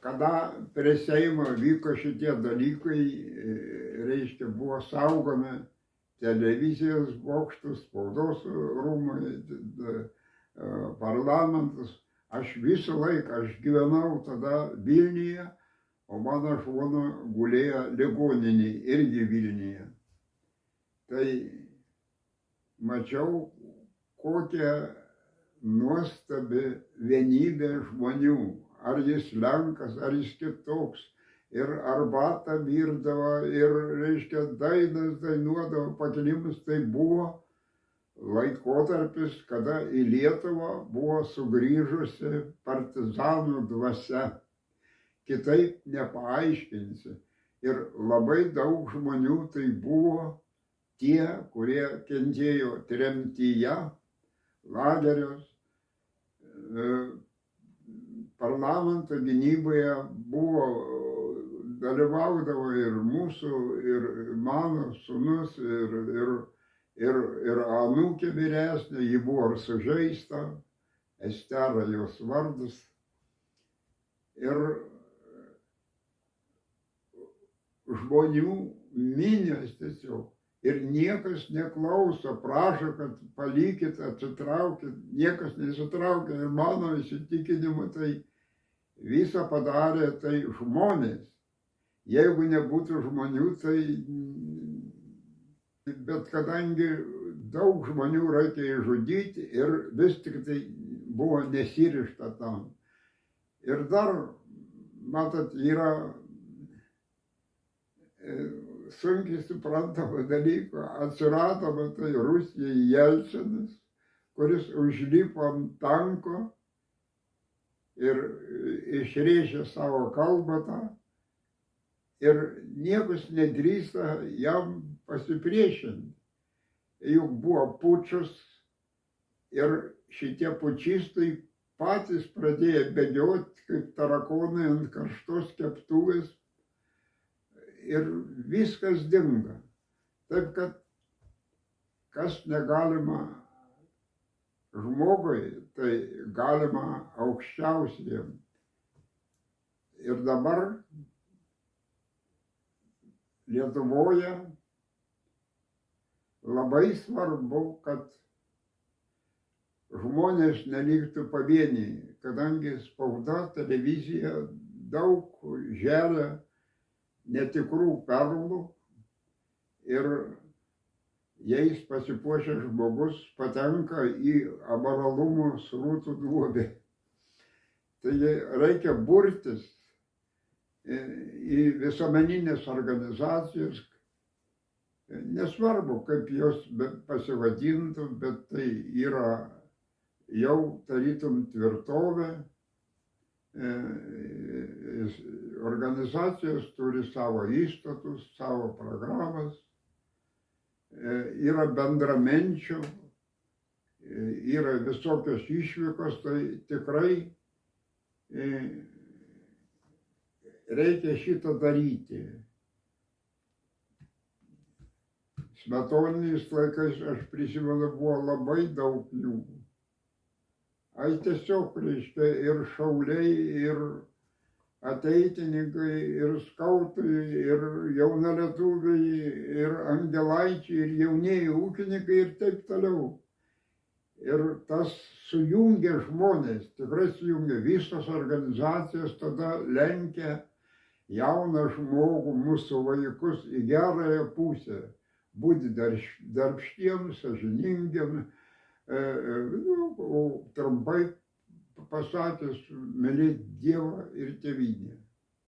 kada prie Seimo vyko šitie dalykai, reiškia, buvo saugomi televizijos bokštus, spaudos rūmai, parlamentas. Aš visą laiką, aš gyvenau tada Vilniuje, o mano žmona gulėjo ligoninėje, irgi Vilniuje. Tai mačiau, kokia nuostabi vienybė žmonių. Ar jis Lenkas, ar jis kitoks. Ir arbatą virdavo, ir, reiškia, dainas dainuodavo, pakilimus. Tai buvo laikotarpis, kada į Lietuvą buvo sugrįžusi partizanų dvasia. Kitaip nepaaiškinsi. Ir labai daug žmonių tai buvo tie, kurie kentėjo tremtyje, lagerius, parlamento gynyboje buvo, dalyvaudavo ir mūsų, ir mano sūnus, ir anūkė vyresnė, ji buvo ir sužeista, Estera jos vardas. Ir žmonių minios tiesiog. Ir niekas neklauso, prašo, kad palikit, atsitraukit, niekas nesitraukia. Ir mano įsitikinimu, tai visą padarė tai žmonės. Jeigu nebūtų žmonių, tai... Bet kadangi daug žmonių reikia išžudyti ir vis tik tai buvo nesirišta tam. Ir dar, matot, yra sunkiai suprantama dalyko. Atsirado tai Rusijai Jelcinas, kuris užlipo ant tanko ir išrėžė savo kalbą tą. Ir niekas nedrįsta jam pasipriešinti. Juk buvo pučas ir šitie pučistai patys pradėjo bėgioti kaip tarakonai ant karštos keptuvės. Ir viskas dinga. Taip, kad kas negalima žmogui, tai galima aukščiausiem. Ir dabar Lietuvoje labai svarbu, kad žmonės neliktų pavieniai, kadangi spauda, televizija daug žeria netikrų perlų ir jais pasipuošęs žmogus patenka į amoralumo srutų duobę. Taigi reikia burtis į visuomeninės organizacijas, nesvarbu, kaip jos pasivadintų, bet tai yra jau tarytum tvirtovė. Organizacijos turi savo įstatus, savo programas, yra bendraminčių, yra visokios išvykos, tai tikrai reikia šitą daryti. Smetoniniais laikais, aš prisimenu, buvo labai daug jų. Ai tiesiog, reiškia, ir šauliai, ir ateitininkai, ir skautai, ir jaunalietuviai, ir angelaičiai, ir jaunieji ūkininkai ir taip toliau. Ir tas sujungia žmonės, tikrai sujungia. Visos organizacijos tada lenkia jauną žmogų, mūsų vaikus į gerąją pusę. Būti darbštiem, sąžiningiam, trumpai pasakęs, mylėti Dievą ir tėvynę.